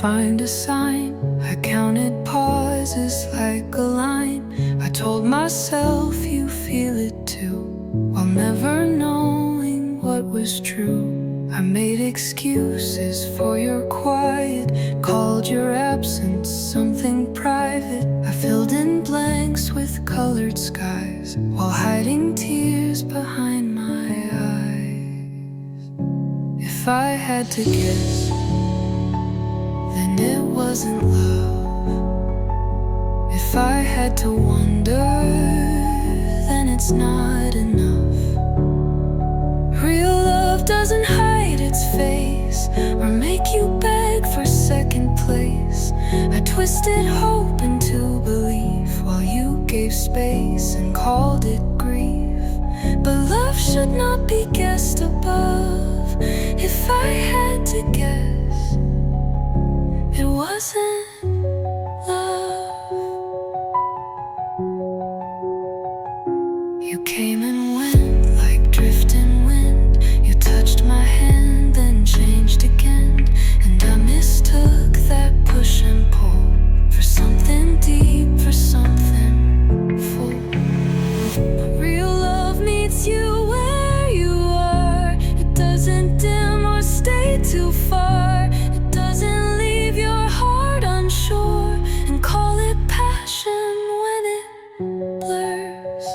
find a sign. I counted pauses like a line. I told myself you feel it too, while never knowing what was true. I made excuses for your quiet, called your absence something private. I filled in blanks with colored skies, while hiding tears behind my eyes. If I had to guess, then it wasn't love. If I had to wonder, then it's not enough. Real love doesn't hide its face or make you beg for second place. I twisted hope into belief while you gave space and called it grief. But love should not be guessed above. If I had to guess, it wasn't love. You came and went like drifting wind. You touched my hand, then changed again. And I mistook that push and pull for something deep, for something full. But real love meets you where you are. It doesn't dim or stay too far. It doesn't leave your heart unsure and call it passion when it blurs.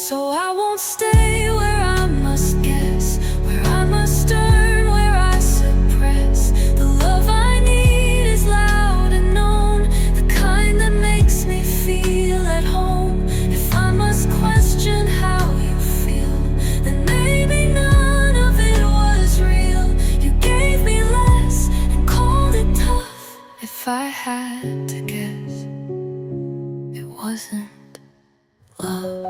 So I won't stay where I must guess, where I must earn, where I suppress. The love I need is loud and known, the kind that makes me feel at home. If I must question how you feel, then maybe none of it was real. You gave me less and called it tough. If I had to guess, it wasn't love.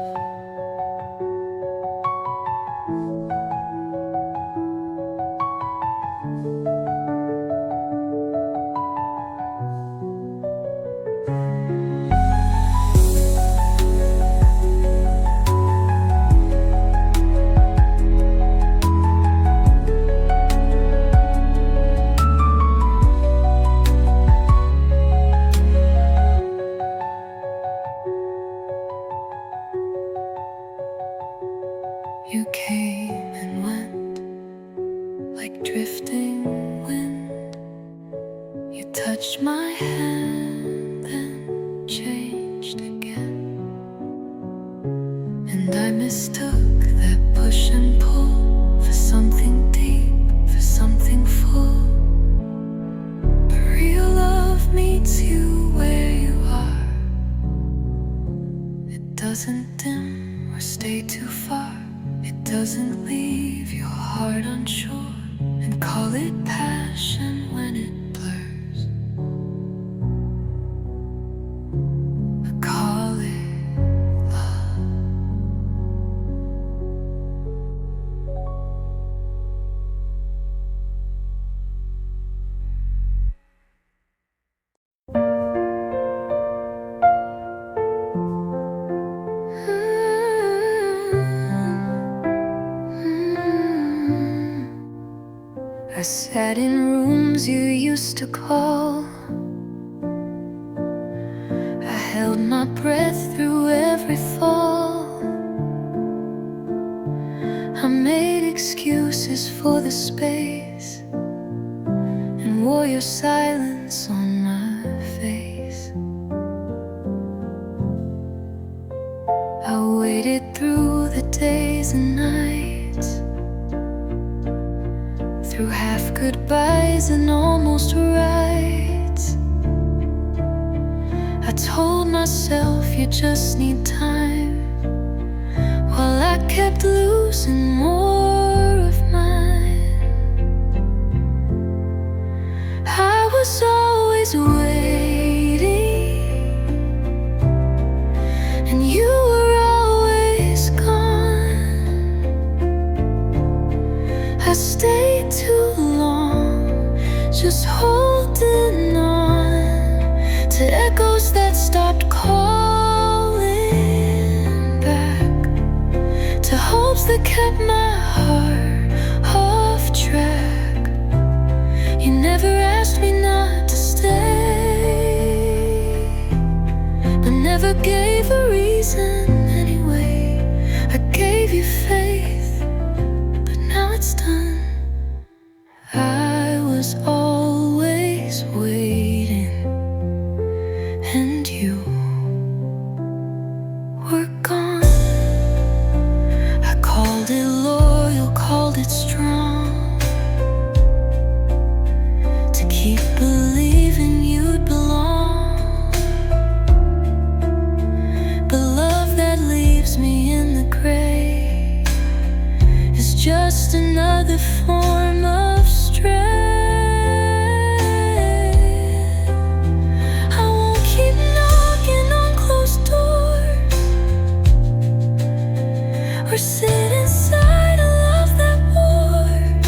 You came and went like drifting wind. You touched my hand, then changed again. And I mistook that push and pull for something deep, for something full. But real love meets you where you are. It doesn't dim or stay too far. It doesn't leave your heart unsure and call it passion when it blurs. I call it love. I sat in rooms you used to call. I held my breath through every fall. I made excuses for the space and wore your silence on my face. I waited through the days and nights, through half goodbyes and almost rights. I told myself you just need time, while I kept losing more of mine. I was always waiting, and you were always gone. I stayed too long, just holding on to echoes that stopped calling back, to hopes that kept my heart off track. You never asked me not form of strength. I won't keep knocking on closed doors or sit inside a love that wars.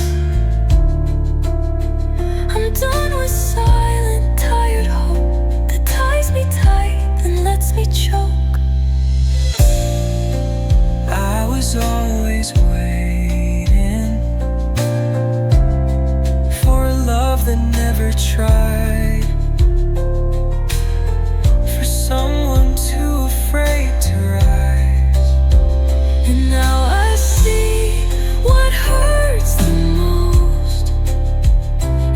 I'm done with silent, tired hope that ties me tight and lets me choke. I was always waiting for a love that never tried, for someone too afraid to rise. And now I see what hurts the most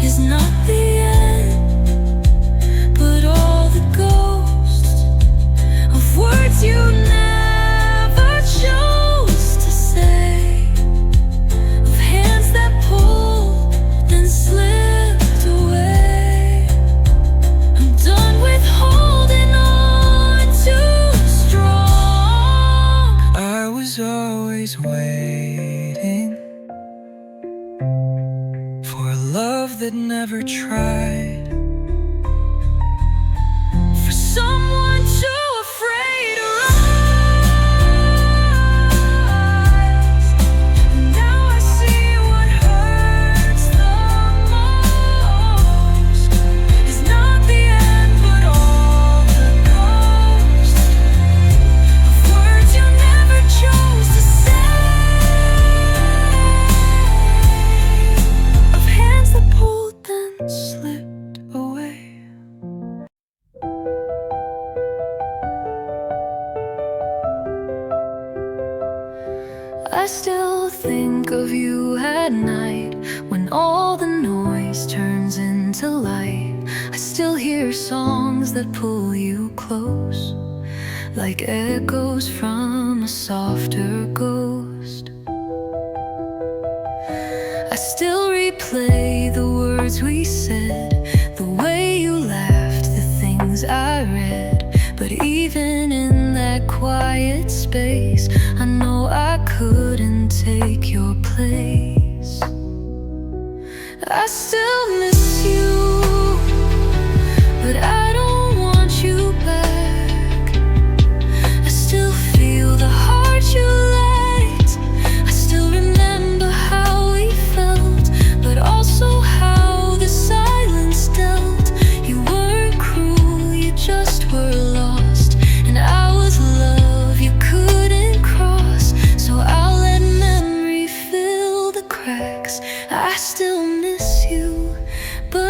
is not the end, but all the ghosts of words you never chose to say, of hands that pulled then slipped away. I'm done with holding on too strong. I was always waiting for a love that never tried, For someone too afraid to rise. Now I see what hurts the most is not the end, but all the ghosts of words you never chose to say, of hands that pulled then slipped away. I still think of you at night when all the noise turns into light. I still hear songs that pull you close, like echoes from a softer ghost. I still replay the words we said, the way you laughed, the things I read. But even in that quiet space, I know I couldn't take your place. I still miss you, but I don't want you back. I still feel the heart you let. I still remember how we felt, but also how the silence dealt. You weren't cruel, you just were lost, and I was love you couldn't cross. So I'll let memory fill the cracks. I still miss you, but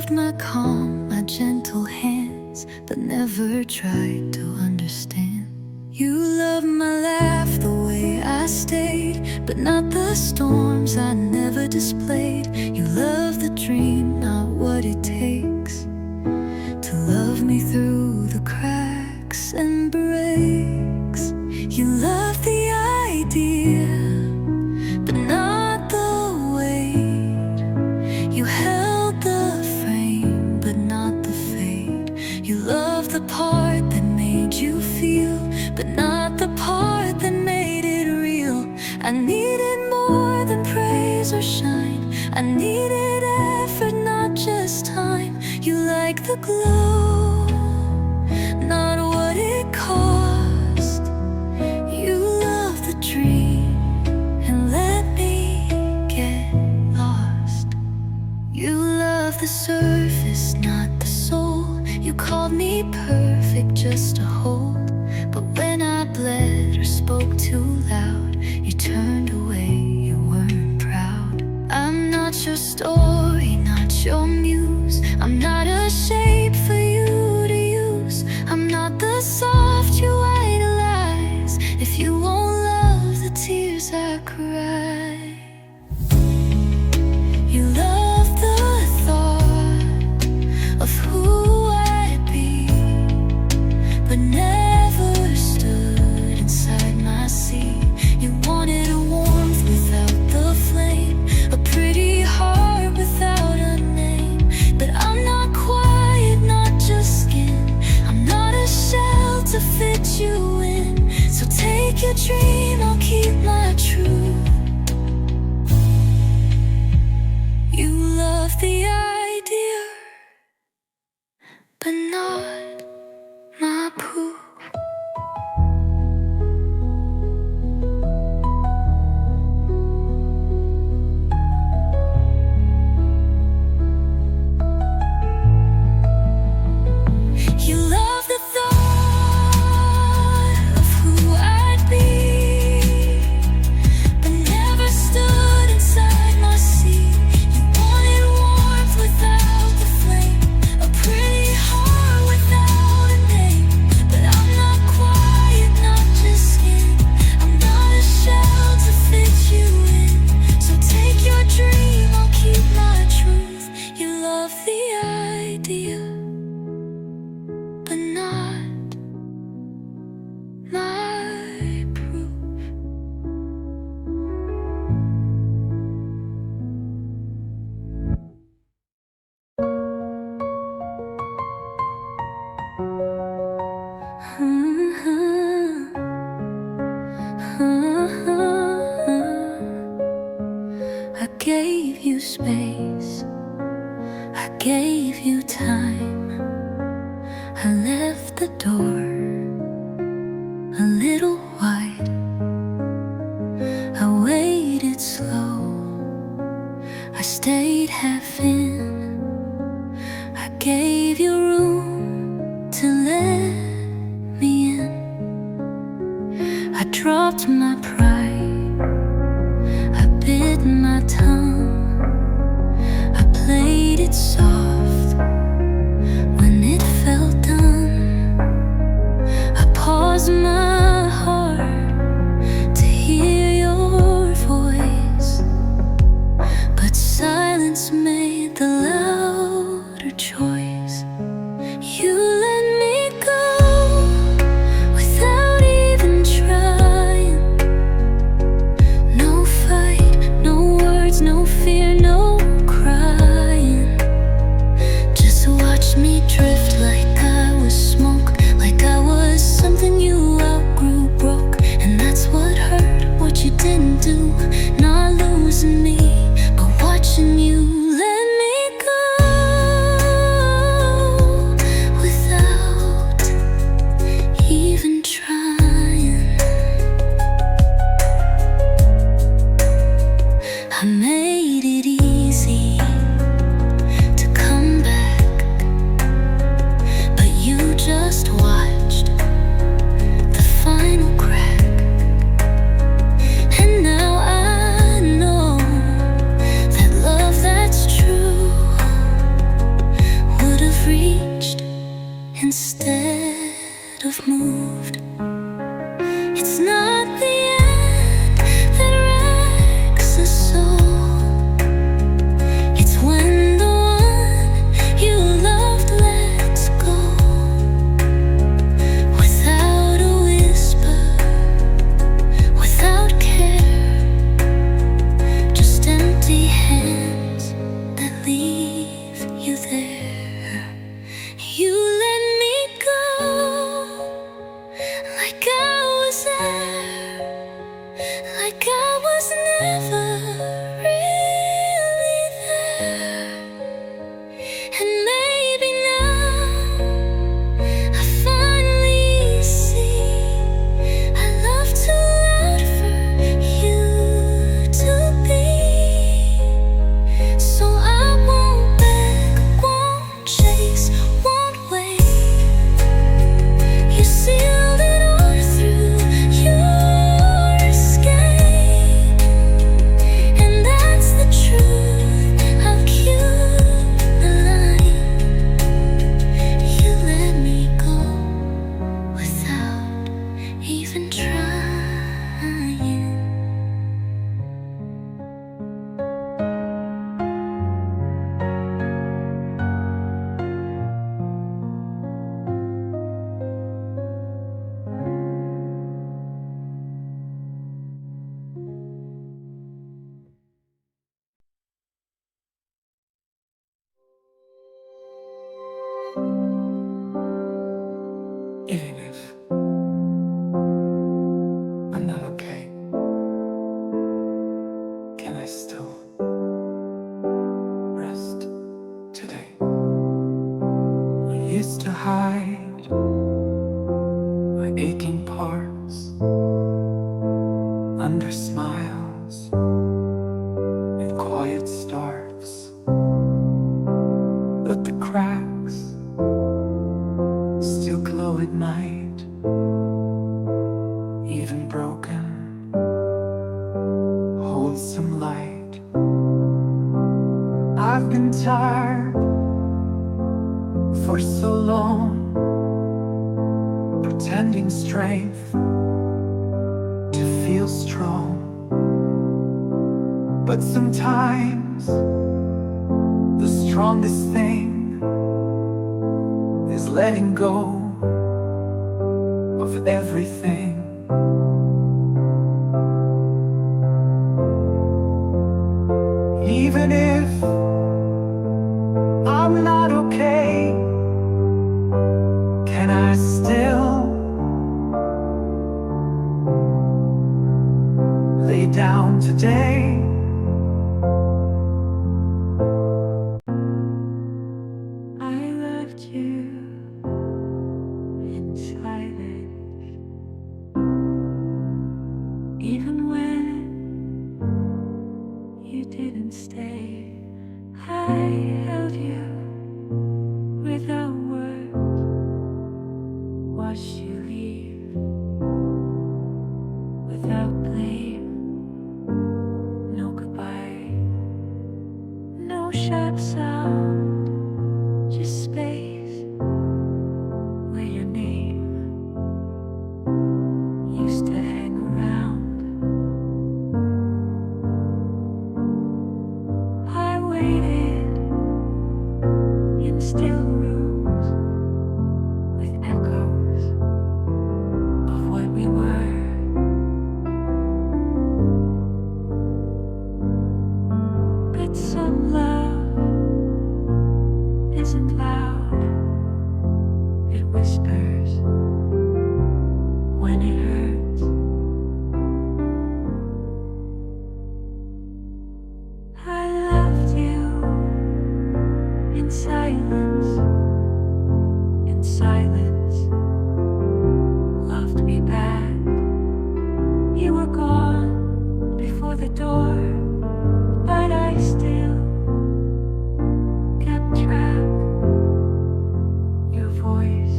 loved my calm, my gentle hands, but never tried to understand. You loved my laugh, the way I stayed, but not the storms I never displayed. You love the dream, not what it takes to love me through the cracks and breaks. You love the idea, but not the weight. You held the frame, but not the fate. You love the part that made you feel, but not the part that made it real. I needed more than praise or shine. I needed effort, not just time. You like the glow, not what it cost. You love the dream and let me get lost. You love the surface, not the soul. You called me perfect just to hold, but when I bled or spoke too loud, you turned away, you weren't proud. I'm not your story, not your muse. I'm not a shape for you to use. I'm not the soft you idolize if you won't love the tears I cry. You love the thought of who I'd be, but never stood inside my sea. You wanted a warmth without the flame, a pretty heart without a name. But I'm not quiet, not just skin. I'm not a shell to fit you in. So take your dream, I'll keep my truth. You love the idea, but not my proof. You love the thought of who I'd be, but never stood inside my sea. You wanted warmth without the flame, a pretty heart without a name. But I'm not quiet, not just skin. I'm not a shell to fit you in. So take your dream, I'll keep my truth. You love the idea, but not my proof. I gave you space, I gave you time. I left the door a little wide. I waited slow, I stayed half in. I gave you room to let me in. I dropped my pride, I bit my tongue. I played it soft when it felt done. I paused my heart you've moved. It's not the end that wrecks a soul. It's when the one you loved lets go, without a whisper, without care, just empty hands that leave you there. You let me go, like I was there, like I was never really there. And maybe now I finally see I love too loud for you to be. So I won't beg, won't chase, won't wait. You sealed it all through your escape, and that's the truth. How cute the line. You let me go without even trying. Even if I'm not okay, can I still rest today? I used to hide my aching parts under smiles and quiet starts, but the cracks still glow at night. Even broken holds some light. I've been tired for so long, pretending strength to feel strong. But sometimes the strongest thing is letting go of everything. Even if I'm not okay, can I still lay down today? I left you in silence, even when you didn't stay. I held you without words, watched you leave without blame. No goodbye, no sharp sound, just space where your name used to hang around. I waited in still rooms with echoes of what we were. But some love isn't loud, it whispers when it hurts. I loved you in silence, in silence, loved me back. You were gone before the door, but I still kept track. Your voice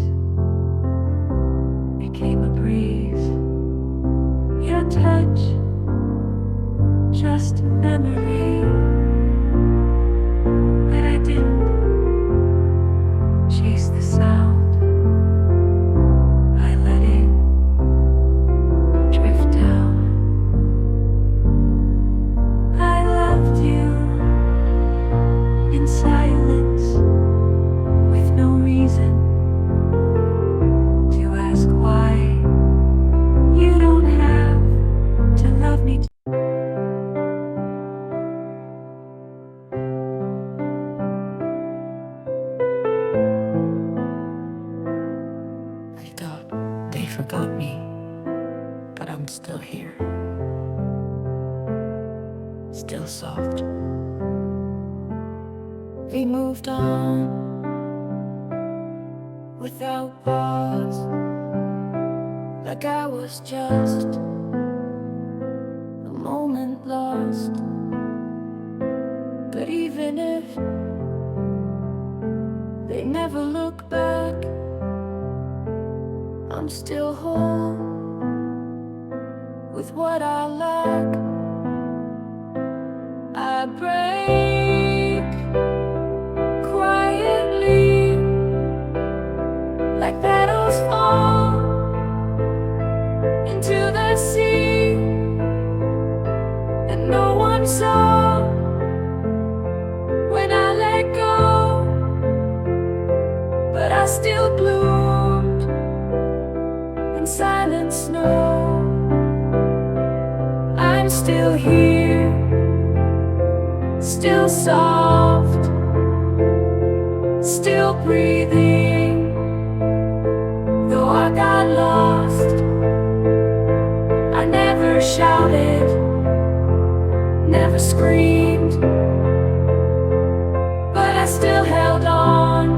became a breeze, your touch just a memory. But I didn't chase the sound. still here, still soft. We moved on without pause, like I was just a moment lost. But even if they never look back, I'm still whole with what I lack. I break quietly, like petals fall into the sea, and no one saw when I let go, but I still bloomed in silent snow. I'm still here, still soft, still breathing, though I got lost. I never shouted, never screamed, but I still held on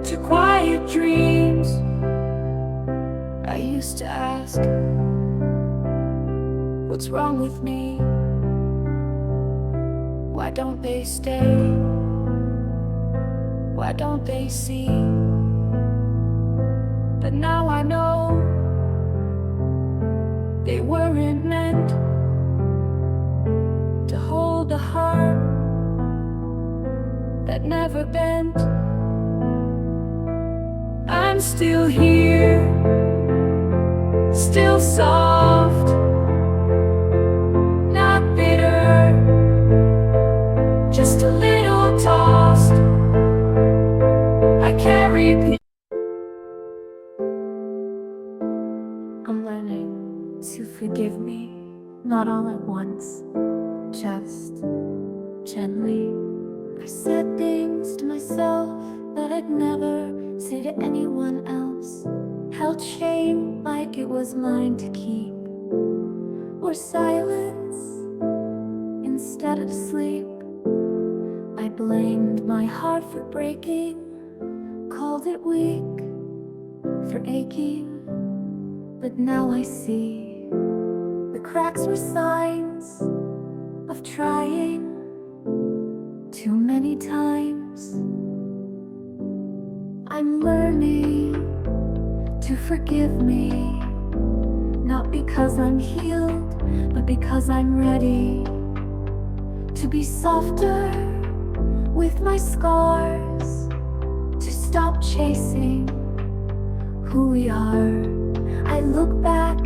to quiet dreams. I used to ask, what's wrong with me? Why don't they stay? Why don't they see? But now I know they weren't meant to hold a heart that never bent. I'm still here, still soft, not bitter, just a little tossed. I carry pain. I'm learning to forgive me, not all at once, just gently. I said things to myself that I'd never say to anyone else. Held shame like it was mine to keep, or silence instead of sleep. I blamed my heart for breaking, called it weak for aching. But now I see the cracks were signs of trying too many times. I'm learning to forgive me, not because I'm healed, but because I'm ready to be softer with my scars, to stop chasing who we are. I look back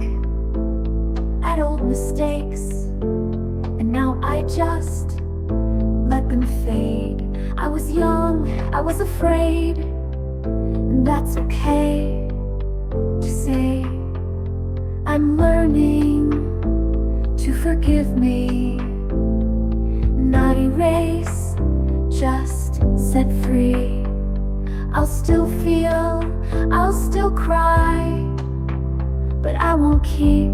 at old mistakes, and now I just let them fade. I was young, I was afraid, and that's okay to say. I'm learning to forgive me, not erase, just set free. I'll still feel, I'll still cry, but I won't keep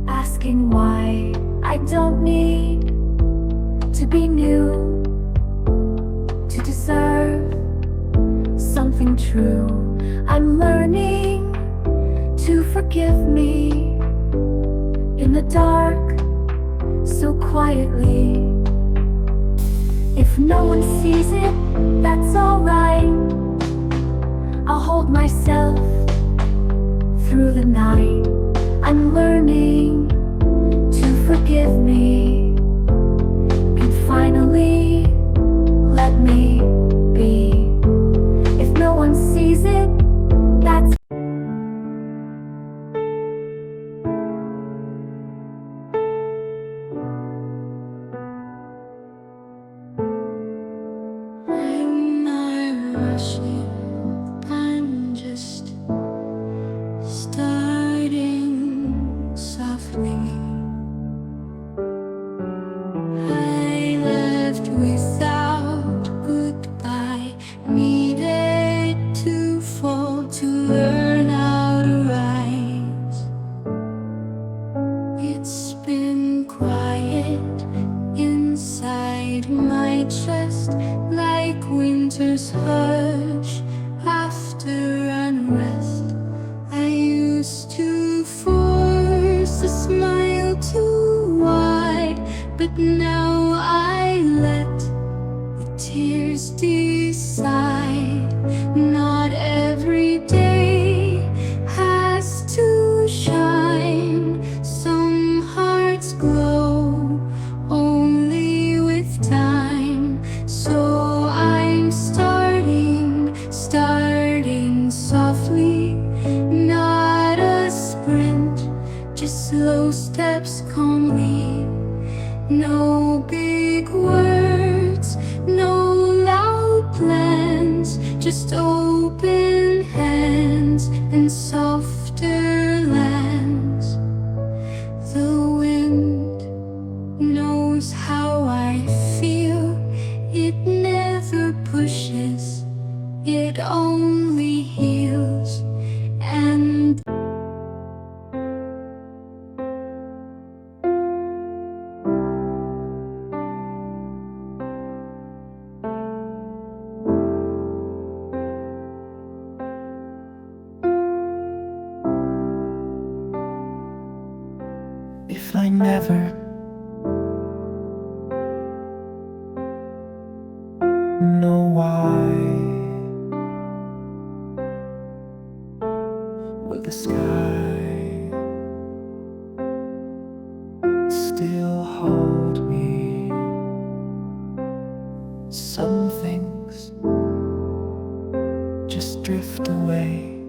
asking why. I don't need to be new to deserve something true. I'm learning to forgive me in the dark, so quietly. If no one sees it, that's alright. I'll hold myself through the night. I'm learning to forgive me, and finally let me be. If no one sees it, that's I'm not rushing, I'm just starting softly. I left without goodbye, needed to fall to learn how to rise. tears decide. Not every day has to shine. Some hearts glow only with time. So I'm starting softly. Not a sprint, just slow steps calmly. No big words, no loud plans, just open hands and softer lands. The wind knows how I feel. It never pushes, it only heals. And if I never know why, will the sky still hold me? Some things just drift away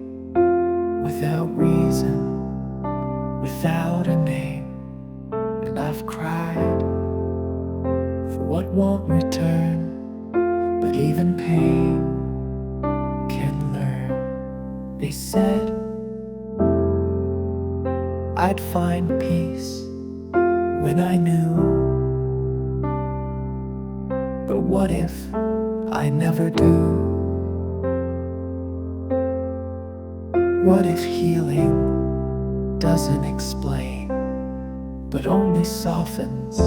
without reason, without a name. And I've cried for what won't return, but even pain can learn. They said I'd find peace when I knew, but what if I never do? What if healing doesn't explain, but only softens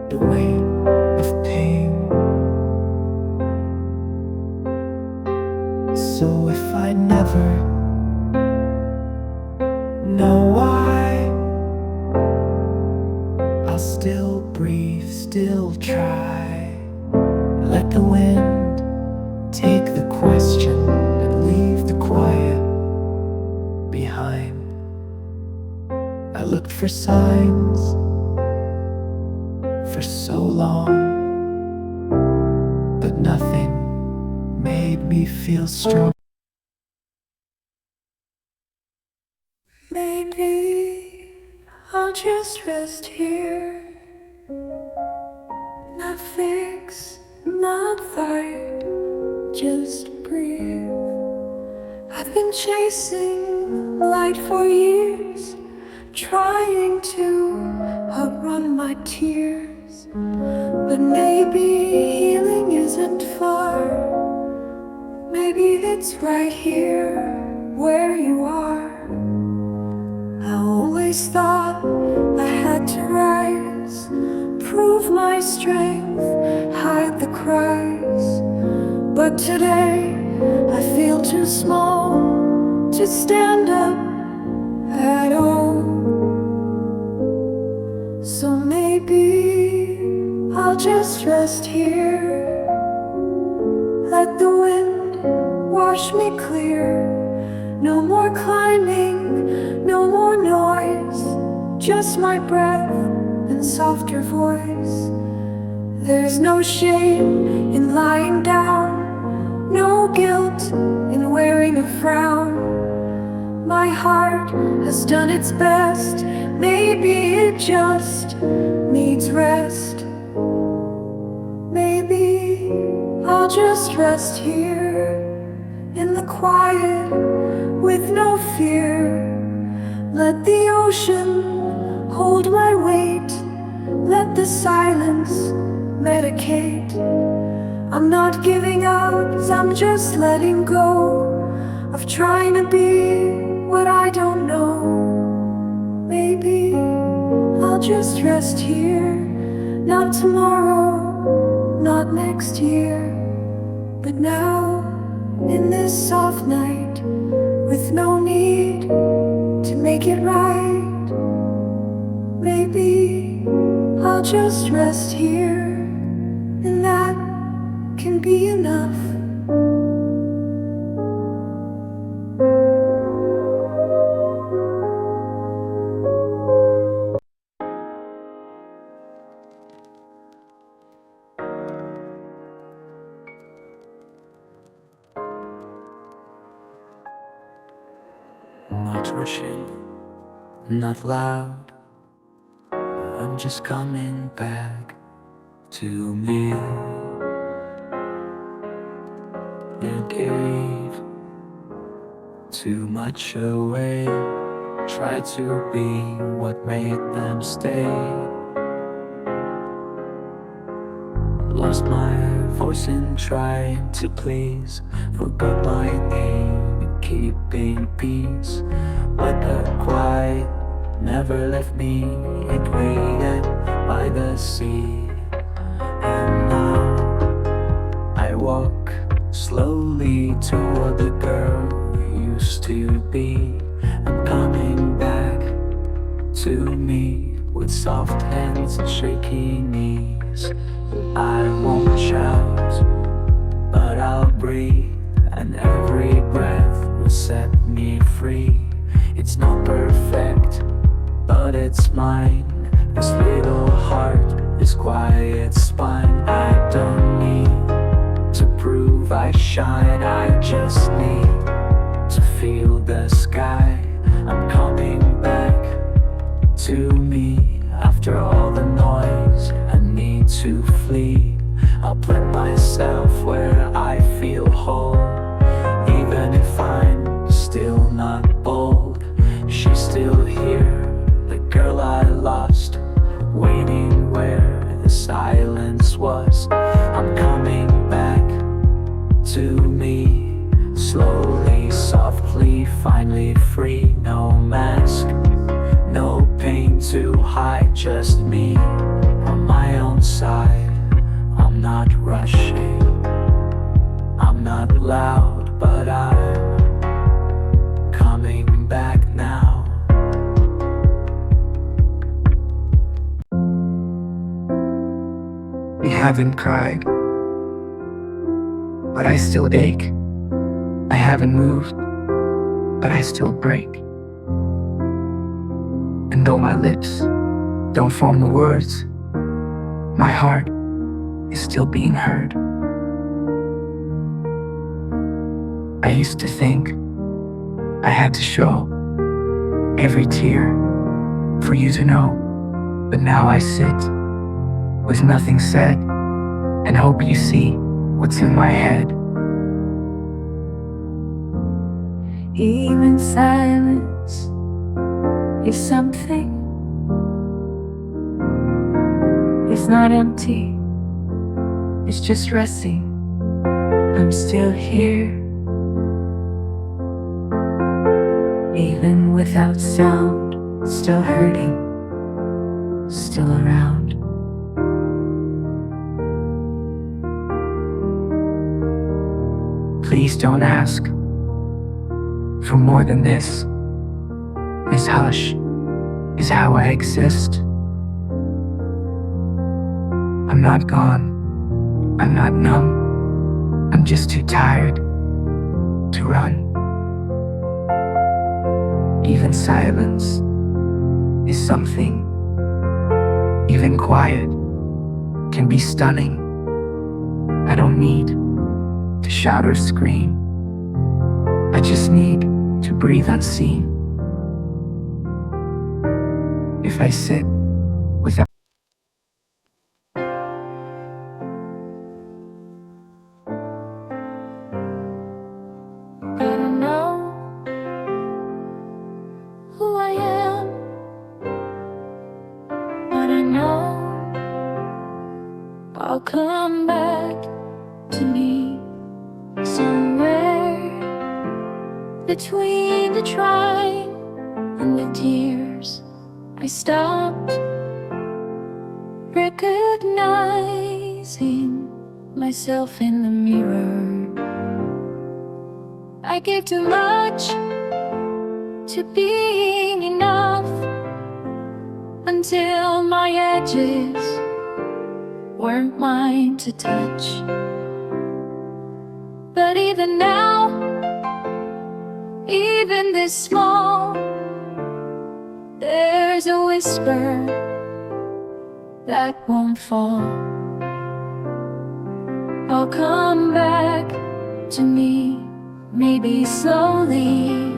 the weight of pain? So if I never know why, I'll still breathe, still try. Let the wind take the question and leave the quiet behind. I looked for signs for so long, but nothing made me feel strong. maybe I'll just rest here. Not fix, not fight, just breathe. I've been chasing light for years, trying to outrun my tears. But maybe healing isn't far. Maybe it's right here where you are. I always thought I had to rise, prove my strength, hide the cries. But today I feel too small to stand up at all. So maybe I'll just rest here. Let the wind wash me clear. No more climbing, no more noise, just my breath and softer voice. There's no shame in lying down, no guilt in wearing a frown. My heart has done its best, maybe it just needs rest. Maybe I'll just rest here in the quiet with no fear. Let the ocean hold my weight, let the silence medicate. I'm not giving up, I'm just letting go of trying to be what I don't know. Maybe I'll just rest here, not tomorrow, not next year, but now, in this soft night, with no need to make it right. Maybe I'll just rest here. not rushing, not loud. I'm just coming back to me. You gave too much away. Tried to be what made them stay. Lost my voice in trying to please. Forgot my name in keeping peace. But the quiet never left me. It waited by the sea. And now I walk slowly toward the girl you used to be. I'm coming back to me with soft hands and shaky knees. I won't shout, but I'll breathe, and every breath will set me free. It's not perfect, but it's mine. This little heart, this quiet spine. I don't need to prove I shine. I just need to feel the sky. I'm coming back to me. After all the noise, I need to flee. I'll plant myself where I feel whole. Even if I'm still not bold, she's still here, the girl I lost, waiting where the silence was. I'm coming back to me, slowly, softly, finally free. No mask, no pain to hide, just me on my own side. I'm not rushing, I'm not loud, but I'm coming back now. We haven't cried, but I still ache. I haven't moved, but I still break. And though my lips don't form the words, my heart is still being heard. I used to think I had to show every tear for you to know, but now I sit with nothing said and hope you see what's in my head. Even silence is something. It's not empty, it's just resting. I'm still here, even without sound. Still hurting, still around. Please don't ask for more than this. This hush is how I exist. I'm not gone, I'm not numb, I'm just too tired to run. Even silence is something. Even quiet can be stunning. I don't need to shout or scream. I just need to breathe unseen. If I sit without I don't know who I am, but I know I'll come back to me somewhere between the trying and the tears. I stopped recognizing myself in the mirror. I gave too much to being enough until my edges weren't mine to touch. But even now, even this small, there's a whisper that won't fall. I'll come back to me, maybe slowly,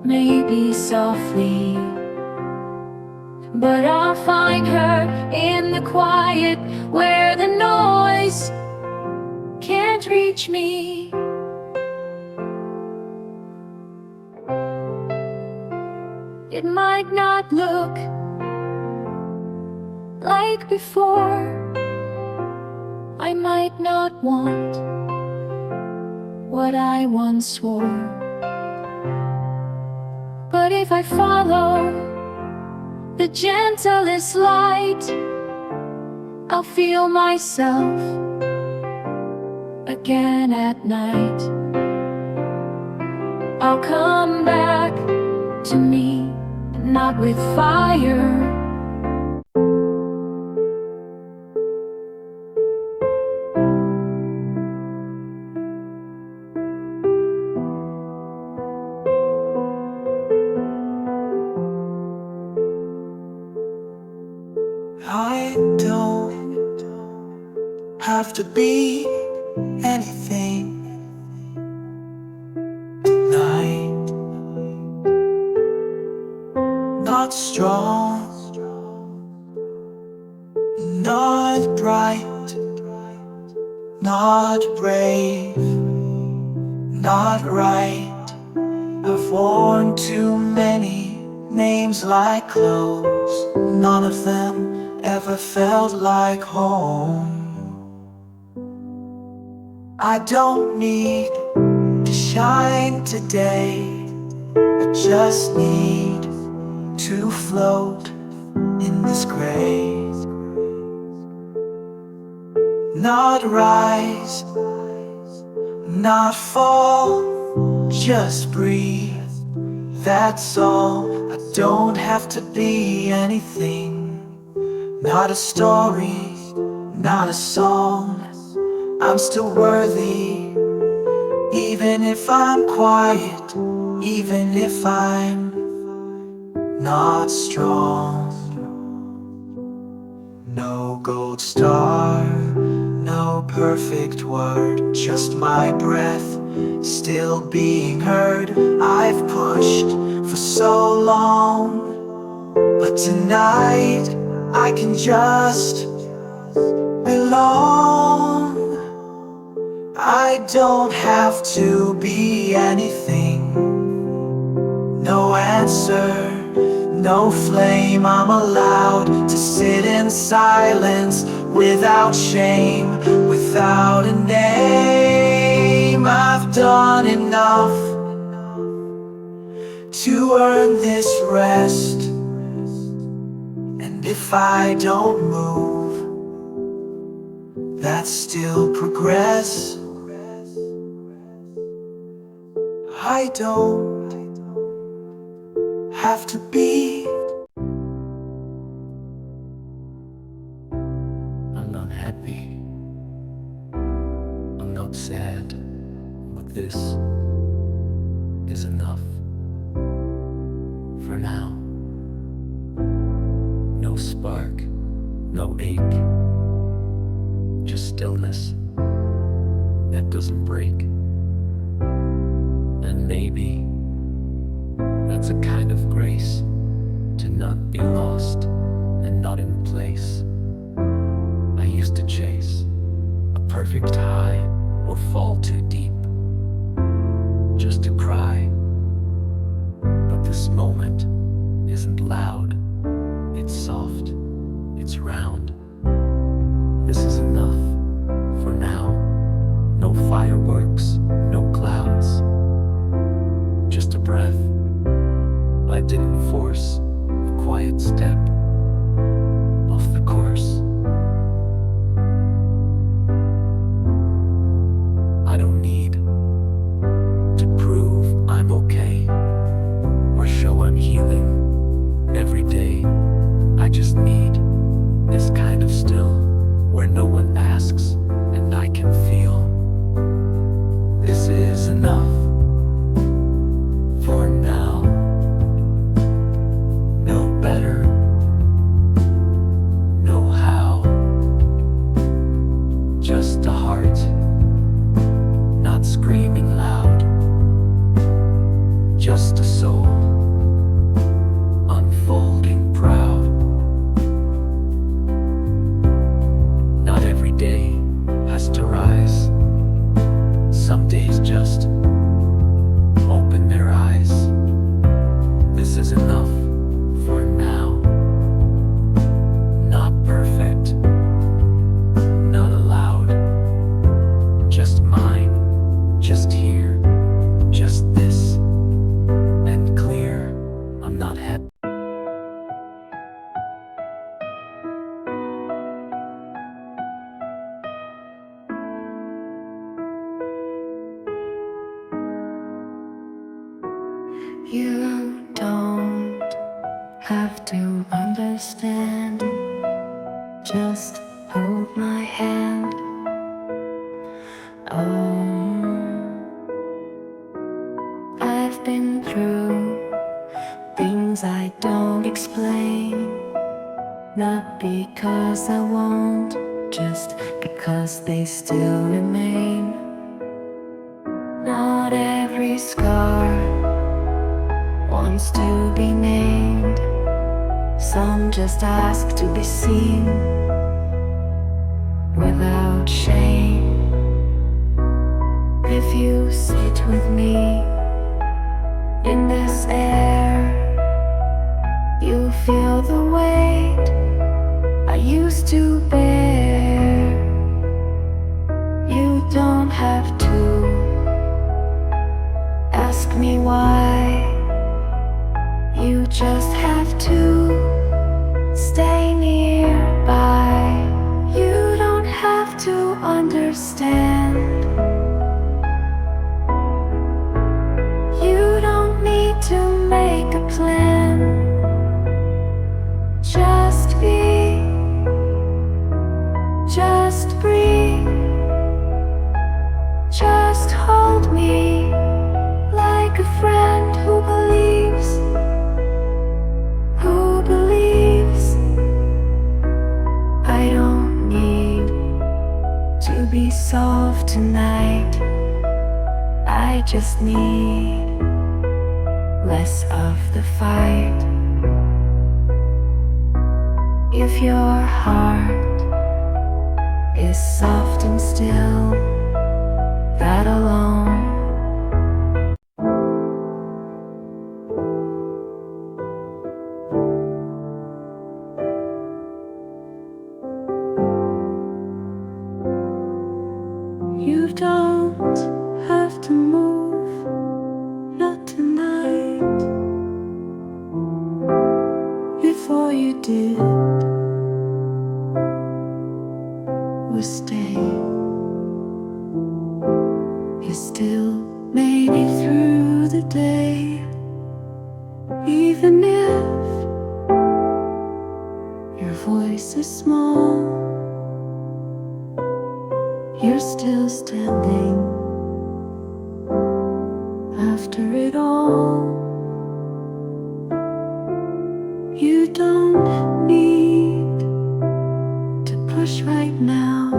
maybe softly. But I'll find her in the quiet where the noise can't reach me. It might not look like before. I might not want what I once swore. But if I follow the gentlest light, I'll feel myself again at night. I'll come back to me, not with fire. I don't have to be anything tonight. Not strong, not bright, not brave, not right. I've worn too many names like clothes. None of them ever felt like home. I don't need to shine today. I just need to float in this gray. Not rise, not fall, just breathe. That's all. I don't have to be anything. Not a story, not a song. I'm still worthy, even if I'm quiet, even if I'm not strong. No gold star, no perfect word, just my breath still being heard. I've pushed for so long, but tonight I can just belong. I don't have to be anything. No answer, no flame. I'm allowed to sit in silence without shame, without a name. I've done enough to earn this rest. And if I don't move, that's still progress. I don't have to be. I'm not happy, I'm not sad, but this is enough for now. No spark, no ache, just stillness that doesn't break. And maybe that's a kind of grace, to not be lost and not in place. I used to chase a perfect high or fall too deep just to cry. But this moment isn't loud, it's soft, it's round. This is enough for now. No fireworks, no clouds, just a breath. I didn't force a quiet step off the course. I don't need to prove I'm okay or show I'm healing every day. I just need this kind of still, where no one asks and I can feel. This is enough for now. No better, no how. Just a heart, not screaming loud. Just a soul. You don't have to understand, just hold my hand. Oh, I've been through things I don't explain, not because I won't, just because they still remain. Not every scar wants to be named. Some just ask to be seen without shame. If you sit with me in this air, you feel the weight I used to bear. You don't have to ask me why, you just have to stay nearby. You don't have to understand, you don't need to make a plan. Just be, just breathe, just hold me like a friend who believes, I don't need to be soft tonight. I just need less of the fight. If your heart is soft and still, that alone you don't have to move, not tonight. Before you did was stay. You still made it through the day, even if your voice is small. You're still standing after it all. You don't need to push right now.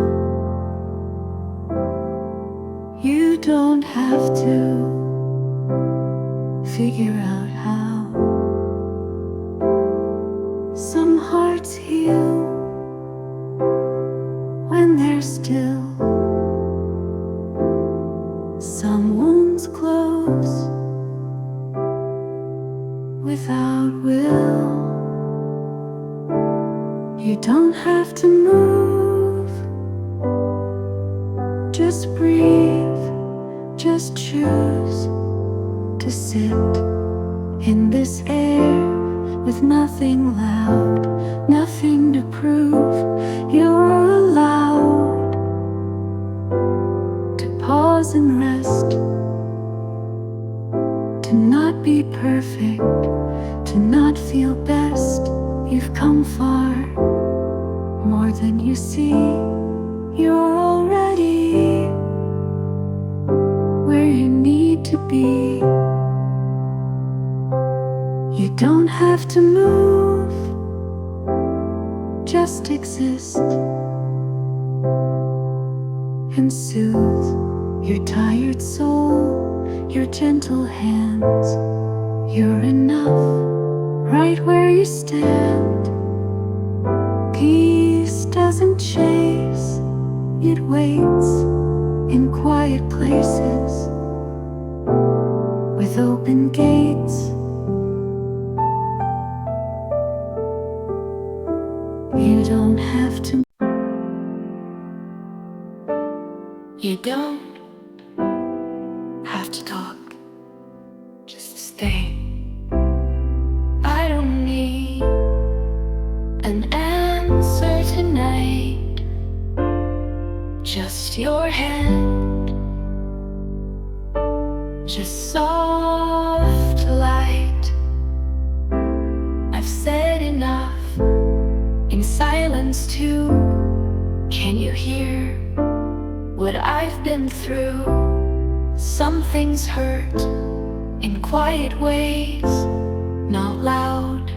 You don't have to figure out how. Some hearts heal when they're still. Some wounds close without will. You don't have to move, just breathe, just choose to sit in this air with nothing loud, nothing to prove. You're allowed to pause and rest, to not be perfect, to not feel best. You've come far, more than you see. You're already where you need to be. You don't have to move, just exist and soothe your tired soul, your gentle hands. You're enough right where you stand. Peace doesn't chase, it waits in quiet places with open gates. You don't have to. You don't have to talk, just stay. I don't need an answer tonight, just your hand, just soft light. too. Can you hear what I've been through? Some things hurt in quiet ways, not loud,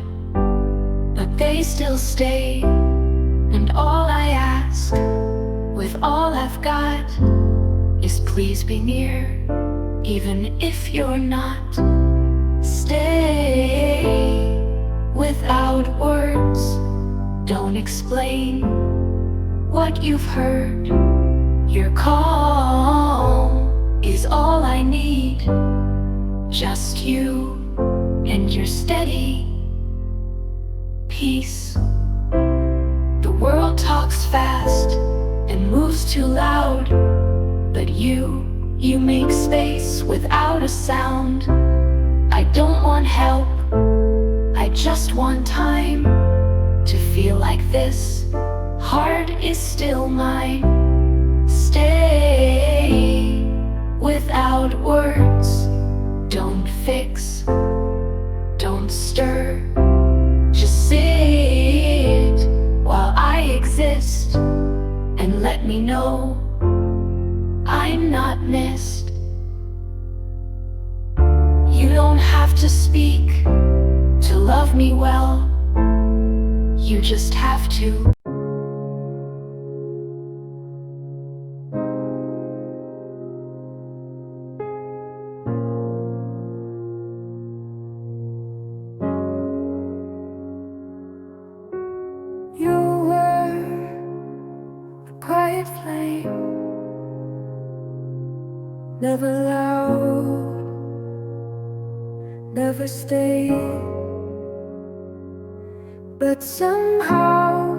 but they still stay. And all I ask, with all I've got, is please be near, even if you're not. Stay without words, don't explain what you've heard. Your calm is all I need, just you and your steady peace. The world talks fast and moves too loud, but you make space without a sound. I don't want help, I just want time to feel like this heart is still mine. Stay without words, don't fix, don't stir. Just sit while I exist, and let me know I'm not missed. You don't have to speak to love me well, you just have to. You were a quiet flame, never loud, never stayed, but somehow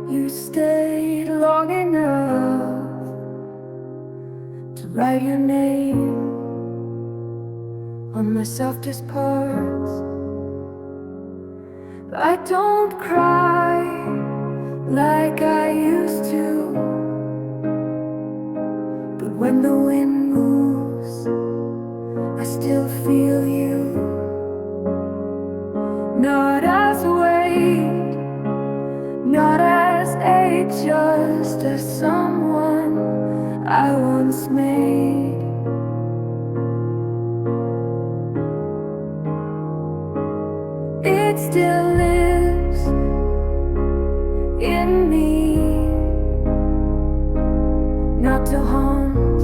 you stayed long enough to write your name on my softest parts. But I don't cry like I used to, but when the wind moves, I still feel you. Not as weight, not as a, just as someone I once made. It still lives in me, not to haunt,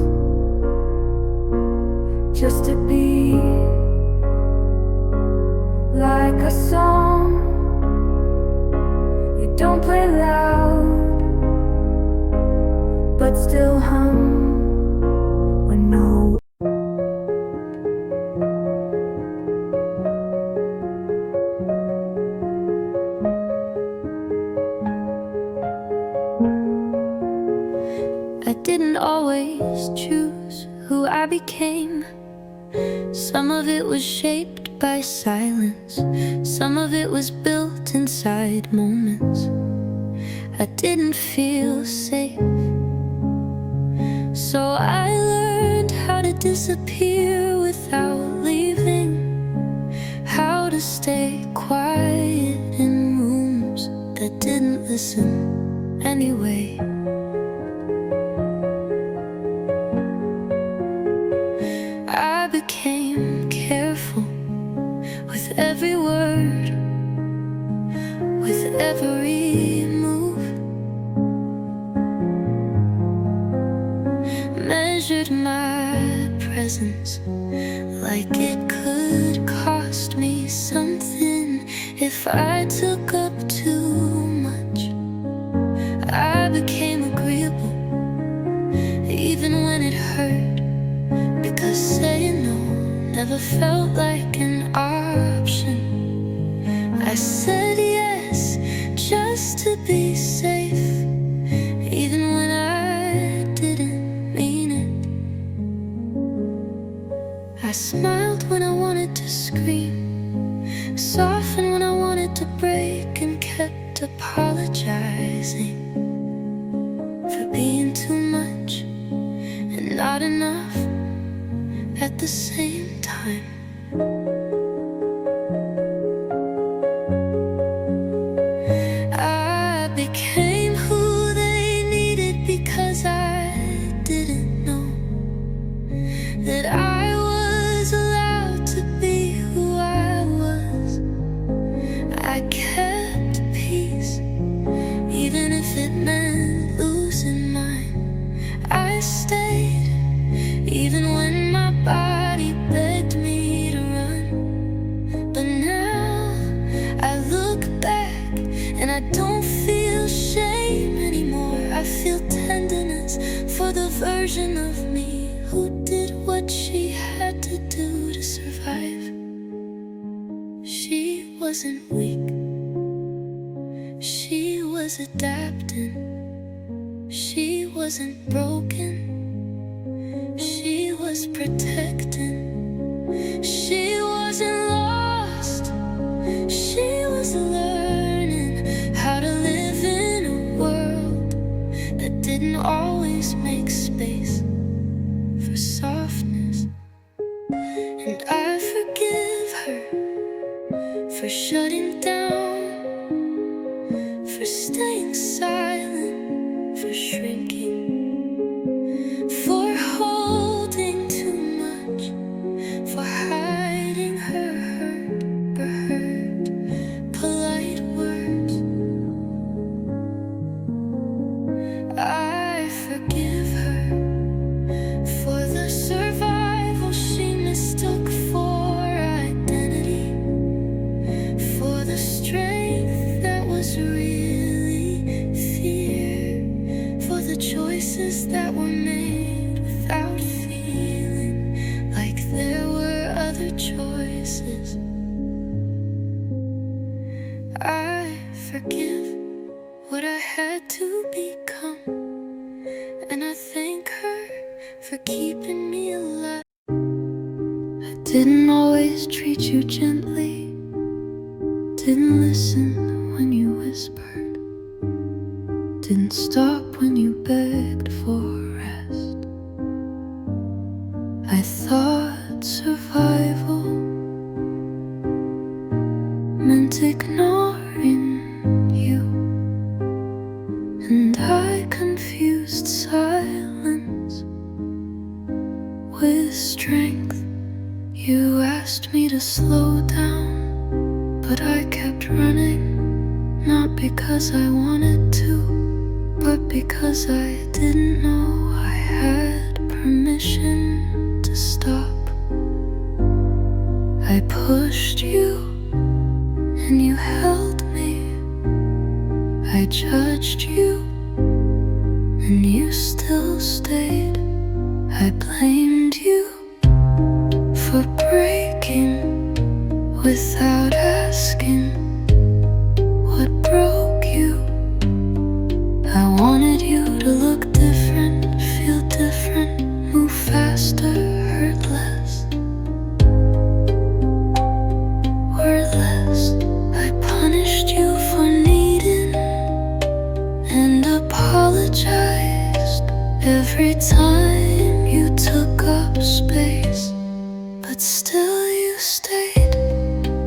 just to be like a song you don't play loud, but still hum when no. I didn't always choose who I became. Some of it was shaped by silence, some of it was built inside moments I didn't feel safe. So I learned how to disappear without leaving, how to stay quiet in rooms that didn't listen anyway. I became careful with every word, with every move, measured my presence like it could cost me something if I took up too much. I became agreeable even when it hurt, because saying no never felt like an option. I said yes just to be safe, even when I didn't mean it. I smiled when I wanted to scream, softened when I wanted to break, and kept apologizing for being too much and not enough at the same time. I became stayed, even when my body begged me to run. But now I look back and I don't feel shame anymore. I feel tenderness for the version of me who did what she had to do to survive. She wasn't weak, she was adapting. She wasn't broken, she was protecting. She wasn't lost, she was learning how to live in a world that didn't always make space for softness. And I forgive her for shutting down, for staying silent, for shrinking, for holding too much, for hiding her hurt, polite words. I forgive her for the survival she mistook for identity, for the strength that was really fear, for the choices that were made without feeling like there were other choices. I forgive what I had to become, and I thank her for keeping me alive. I didn't always treat you gently, didn't listen when you whispered, didn't stop when you begged for rest. I thought survival meant ignoring you, and I confused silence with strength. You asked me to slow down, but I kept running, not because I wanted to, but because I didn't know I had permission to stop. I pushed you, and you held me. I judged you, and you still stayed. I blamed you for breaking without asking what broke you. I wanted you to look different, feel different, move faster, hurt less, wordless. I punished you for needing and apologized every time you took up space. But still you stayed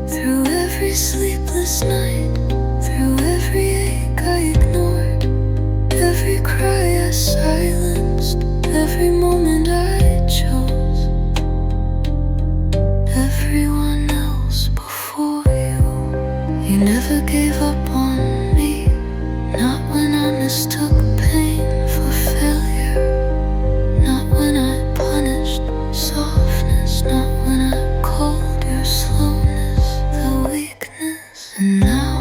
through every sleepless night, through every ache I ignored, every cry I silenced, every moment I chose everyone else before you. You never gave up on me, not when I mistook pain for failure, not when I punished softness, not when I called your slowness the weakness. And now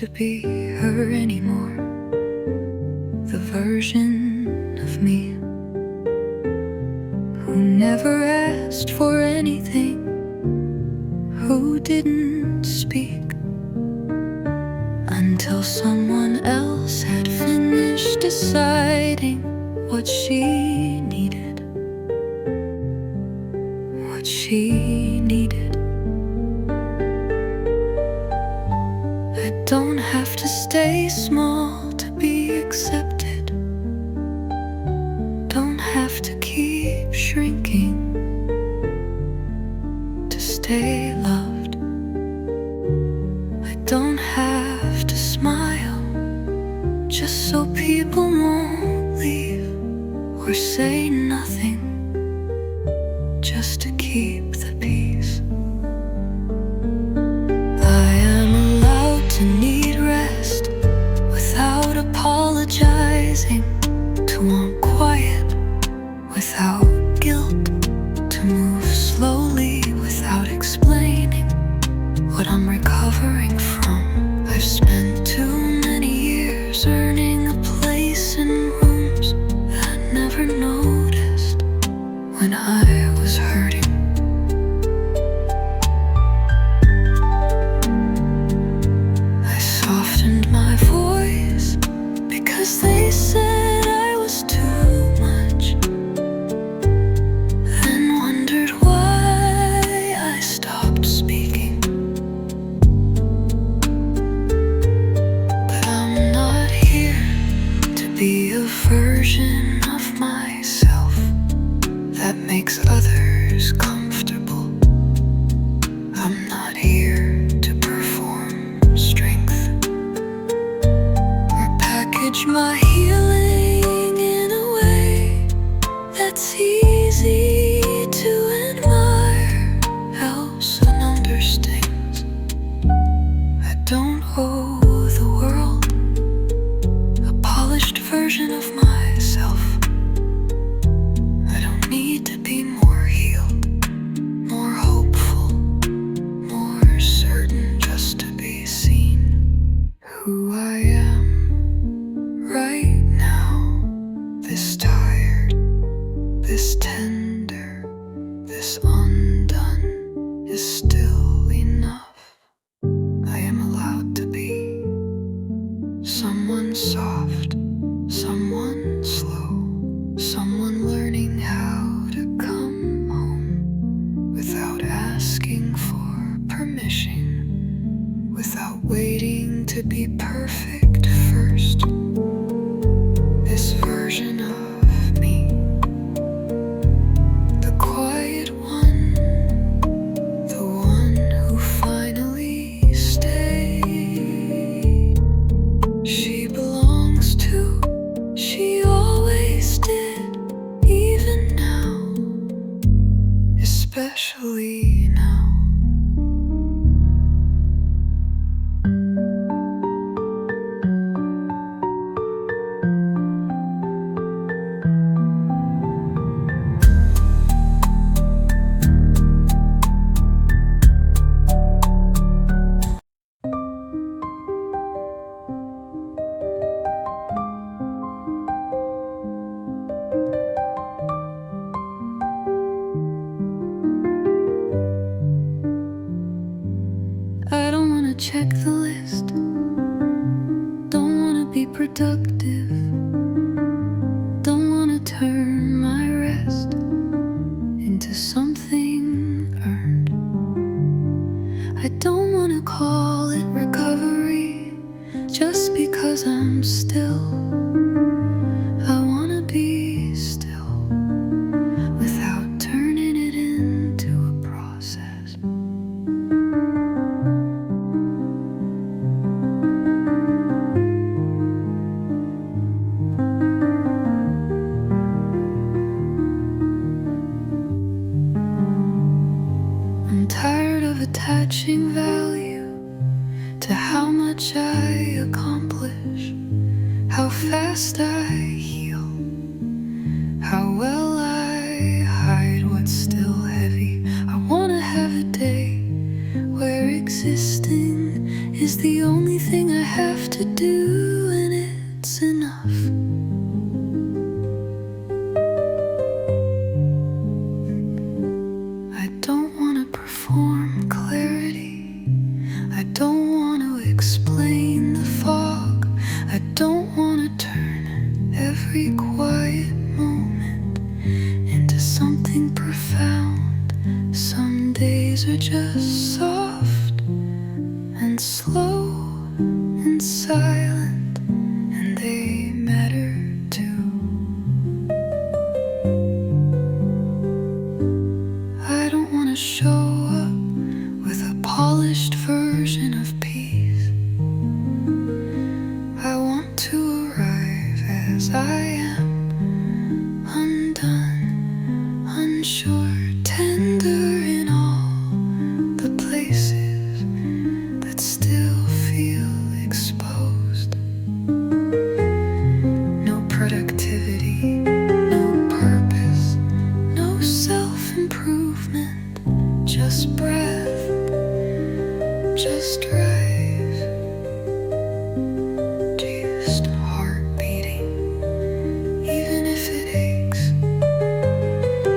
to be her anymore. The version of me who never asked for anything, who didn't speak until someone else had finished deciding what she needed, what she needed. I don't have to stay small to be accepted, don't have to keep shrinking to stay loved. I don't have to smile just so people won't leave, or say nothing just to keep the peace. I am allowed to need rest without apologizing, to want quiet without guilt, to move slowly without explaining what I'm recovering from. I've spent too many years earning a place in rooms that I never noticed when I was hurting. I softened my voice because they said I was too much, then wondered why I stopped speaking. But I'm not here to be a version of myself that makes others comfortable. I'm not here to perform strength or package my healing in a way that's easy to admire, helps and understands. I don't owe the world a polished version of myself. I don't need to be more healed, more hopeful, more certain just to be seen. Who I am right now, this tired, this tender, this undone, is still enough. I am allowed to be someone soft, someone slow, someone learning how to come home without asking for permission, without waiting to be perfect first. This version of me, the quiet one, the one who finally stayed. She belongs to, she always did, even now, especially now. I don't wanna check the list, don't wanna be productive, don't wanna turn my rest into something earned. I don't wanna call it recovery just because I'm still. I wanna be still without turning it into a process. I'm tired of attaching value to how much I accomplish, how fast I heal, how well I hide what's still heavy. I wanna have a day where existing is the only thing I have. that's enough. I don't want to perform clarity. I don't want to explain the fog. I don't want to turn every quiet moment into something profound. Some days are just soft and slow and silent, and they matter too. I don't want to show up with a polished version of peace. I want to arrive as I am, undone, unsure, tender in all the places that still feel exposed. No productivity, no purpose, no self-improvement, just breath, just drive, just heart beating, even if it aches.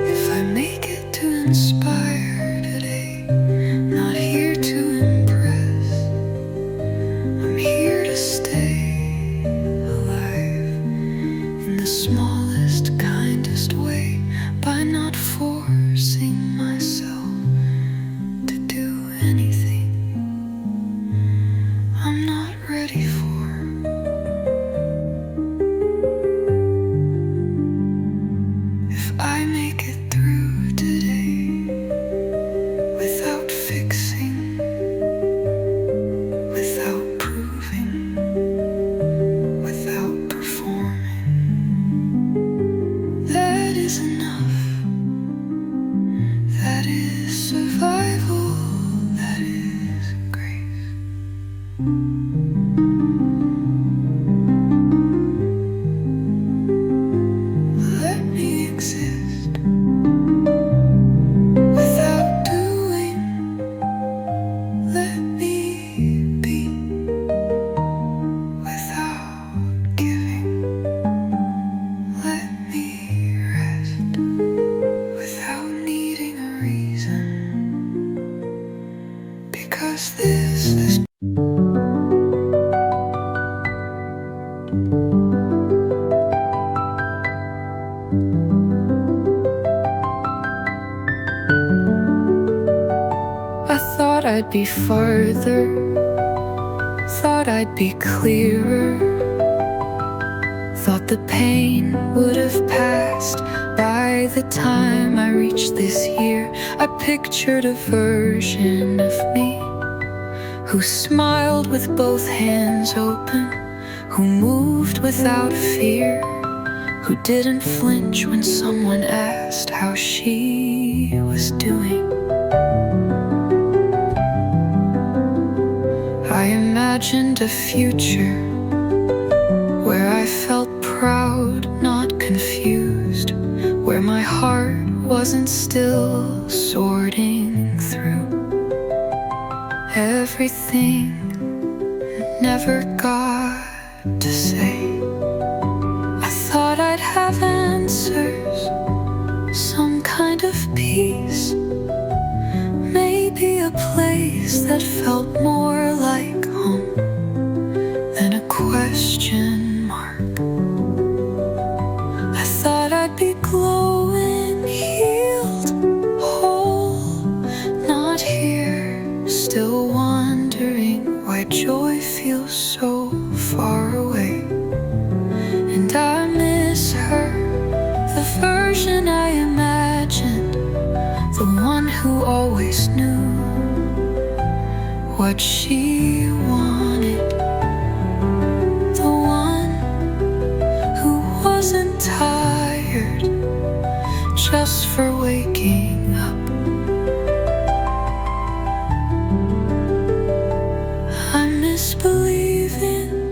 If I make it to inspire today, not here to impress, I'm here to stay alive in the smallest, kindest way, by not forcing myself to do anything I'm not ready for. If I make it through today without fixing, without proving, without performing, that is enough. That is survival, that is grace. Let me exist without doing. Let me be without giving. Let me rest without needing a reason. Because this is I thought I'd be farther, thought I'd be clearer, thought the pain would have passed by the time I reached this year. I pictured a version of me who smiled with both hands open, who moved without fear, who didn't flinch when someone asked how she was doing. I imagined a future where I felt proud, not confused, where my heart wasn't still sorting through everything I never got to say. I thought I'd have answers, some kind of peace, maybe a place that felt more like home than a question mark. I thought I'd be glowing, healed, whole, not here, still wondering why joy feels so far away. And I miss her, the version I imagined, the one who always knew what she wanted, the one who wasn't tired just for waking up. I miss believing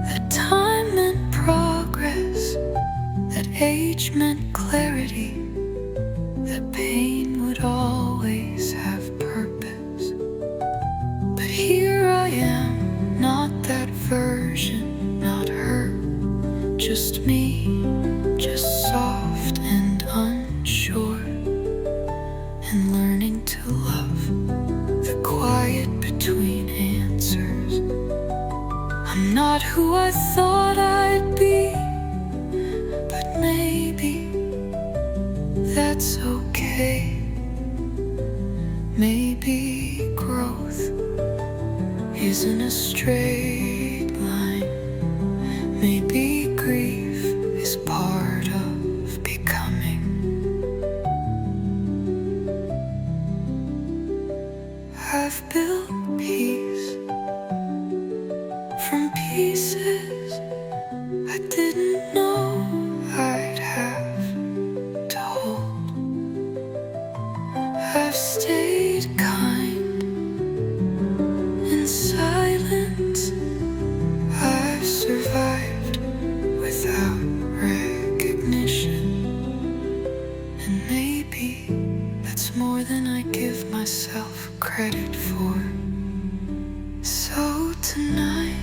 that time meant progress, that age meant clarity, that pain would always have purpose. But here I am, not that version, not her. just me, just soft and unsure, and learning to love the quiet between answers. I'm not who I thought I'd be, but maybe that's okay. Maybe growth isn't a straight line. Maybe grief is part of becoming. I've built peace from pieces I didn't know I'd have to hold. I've stayed kind in silence. I've survived without recognition, and maybe that's more than I give myself credit for. So tonight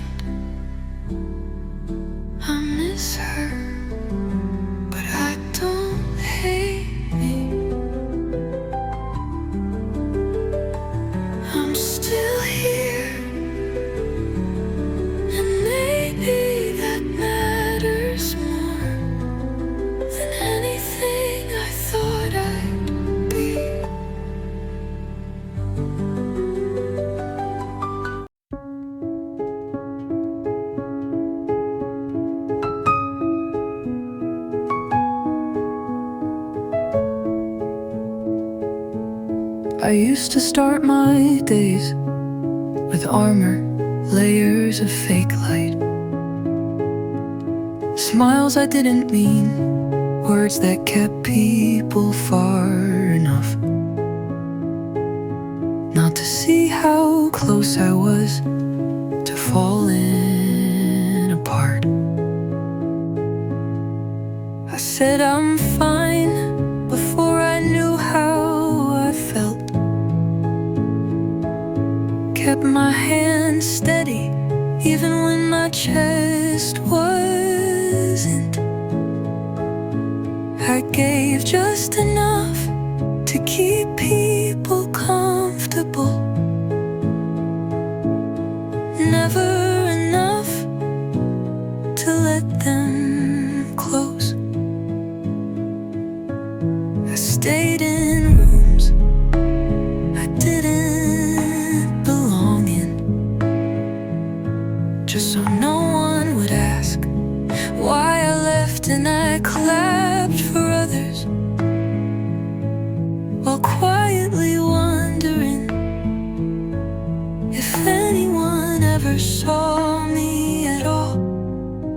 I miss her, but I don't hate me. I'm still here, and maybe that matters more than anything I thought I'd be. I used to start my days with armor, layers of fake light, smiles I didn't mean, words that kept people far enough not to see how close I was to falling apart. I said I'm fine before I knew how I felt. Kept my hand steady even when my chest wasn't. I gave just enough to keep people comfortable, never enough to let them close. I stayed in rooms I didn't belong in, just so no one would ask why I left, and I clapped for others while quietly wondering if anyone ever saw me at all.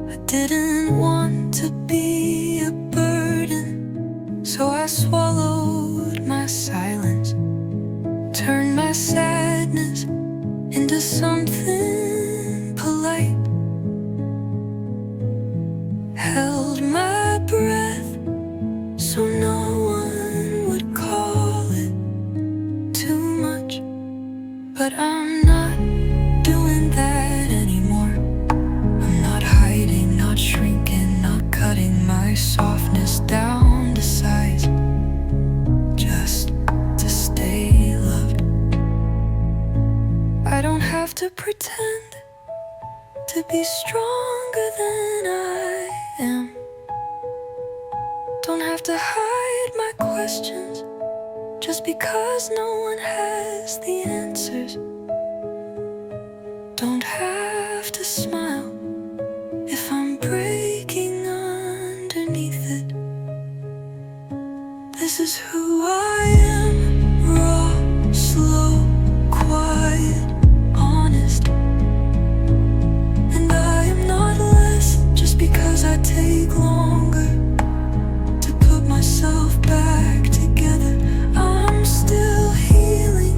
I didn't want to be a burden, so I swallowed my silence, turned my sadness into something polite, held my breath so no one would call it too much. But I'm not doing that anymore. I'm not hiding, not shrinking, not cutting my softness down to size just to stay loved. I don't have to pretend to be stronger than I am. Don't have to hide my questions just because no one has the answers. Don't have to smile if I'm breaking underneath it. This is who I am, raw, slow, quiet, honest. And I am not less just because I take longer to put myself back together. I'm still healing,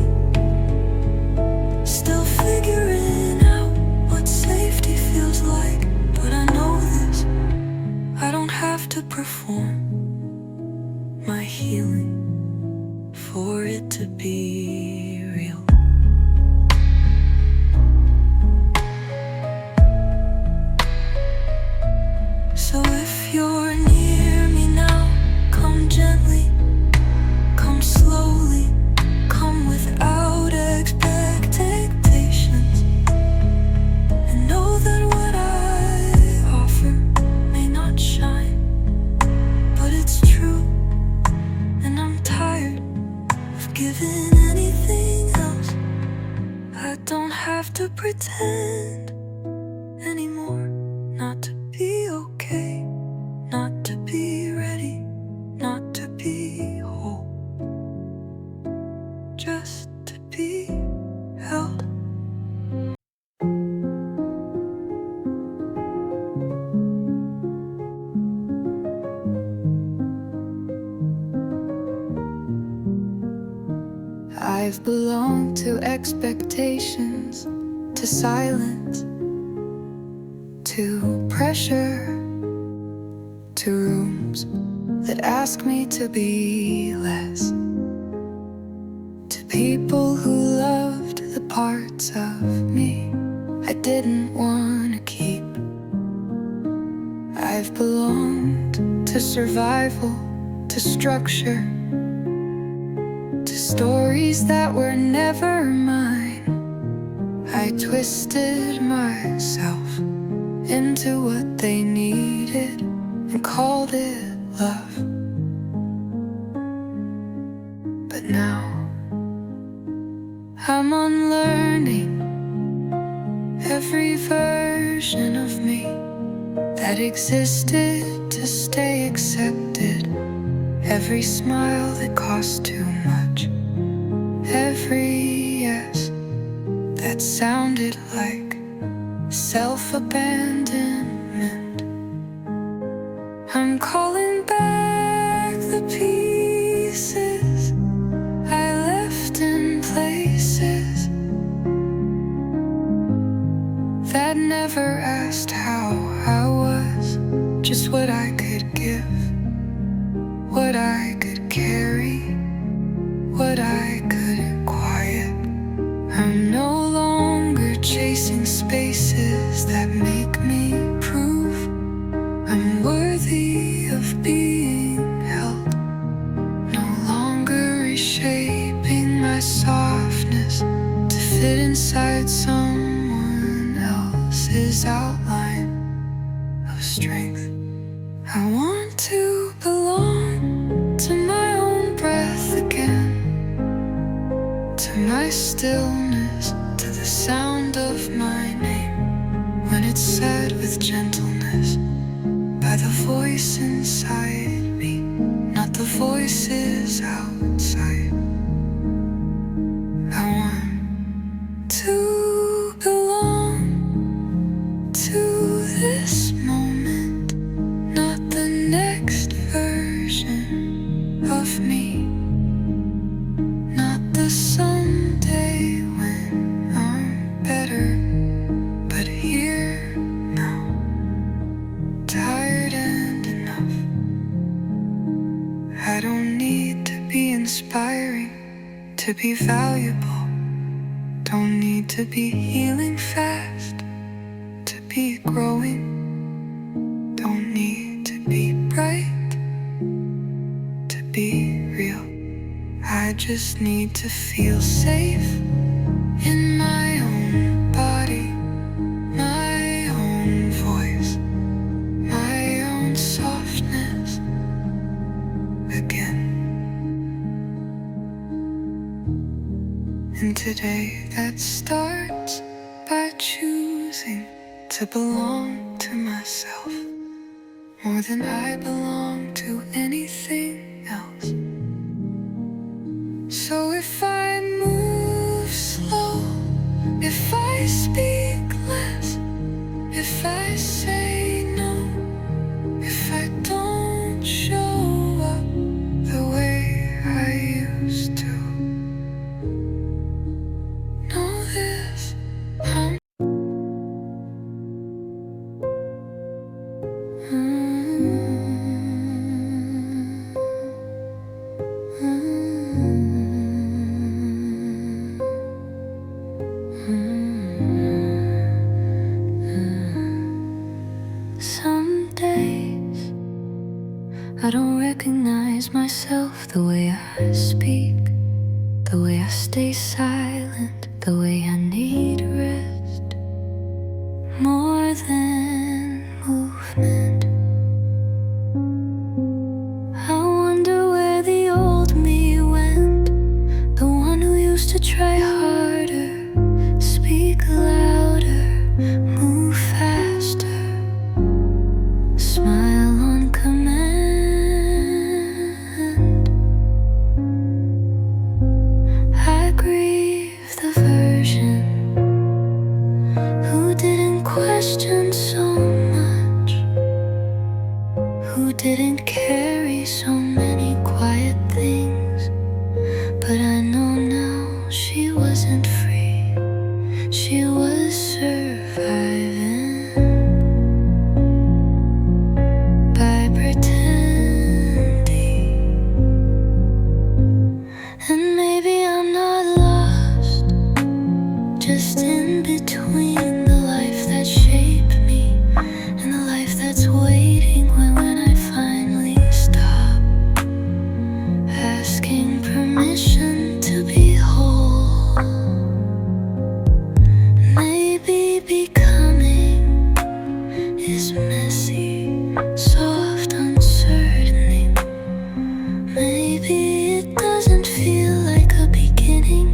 still figuring out what safety feels like. But I know this, I don't have to perform my healing for it to be real. So If you're near me now, come gently, come slowly, come without expectations, and know that what I offer may not shine, but it's true, and I'm tired of giving anything else. I don't have to pretend anymore, not to be okay, not to be ready, not to be whole, just to be held. I've belonged to expectations, to silence, to pressure, to rooms that ask me to be less, to people who loved the parts of me I didn't want to keep. I've belonged to survival, to structure, to stories that were never mine. I twisted myself into what they needed and called it love. But now I'm unlearning every version of me that existed to stay accepted, every smile that cost too much, every yes that sounded like self-abandonment. I'm calling back the pieces I left in places that never asked how I was, just what I could give, what I could carry, what I couldn't quiet. I'm no longer chasing spaces that make me prove I'm worthy of being held. No longer reshaping my softness to fit inside someone else's outline of strength. I want to belong to my own breath again, to my stillness, to the sound of my name when it's said with gentleness by the voice inside me, not the voices outside. I want to belong to this moment, not the next version of me, not the someday when I'm better, but here now, tired and enough. I don't need to be inspiring to be valuable, don't need to be healing fast to be growing, don't need to be bright to be real. I just need to feel safe in my own body, my own voice, my own softness again. And today that starts by choosing to belong to myself more than I belong to anything else. So if I move slow, if I speak less, if I say no, if I don't show up the way I used to, know this, I'm some days I don't recognize myself, the way I speak, the way I stay silent, the way I need rest more than movement. I wonder where the old me went, the one who used to try harder, speak louder, move faster, smile on command. I grieve the version who didn't question so much, who didn't carry so many quiet things. But I know now she wasn't free, she was surviving by pretending. And maybe I'm not lost, just in between the life that shaped me and the life that's waiting when I finally stop asking permission to be whole. Maybe becoming is messy, soft, uncertain. Maybe it doesn't feel like a beginning.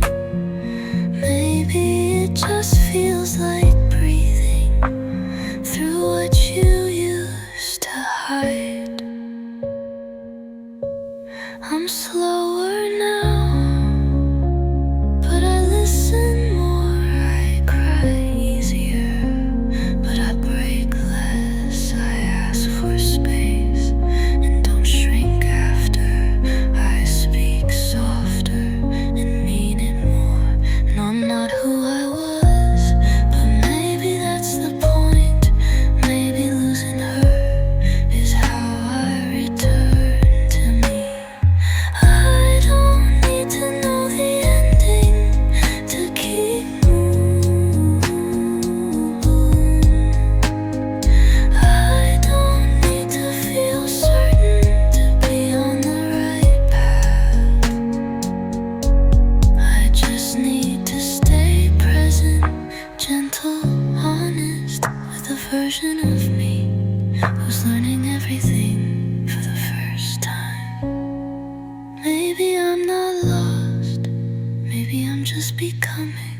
Maybe it just feels like breathing through what you used to hide. I'm slower now, but I listen more. I cry easier, but I break less. I ask for space and don't shrink after. I speak softer and mean it more. And I'm not who I was, but maybe that's the point. Maybe losing her is how I return to me. I don't need to know the ending to keep moving. I don't need to feel certain to be on the right path. I just need to stay present, gentle, honest, with a version of me who's learning everything for the first time. Maybe I'm not lost, maybe I'm just becoming.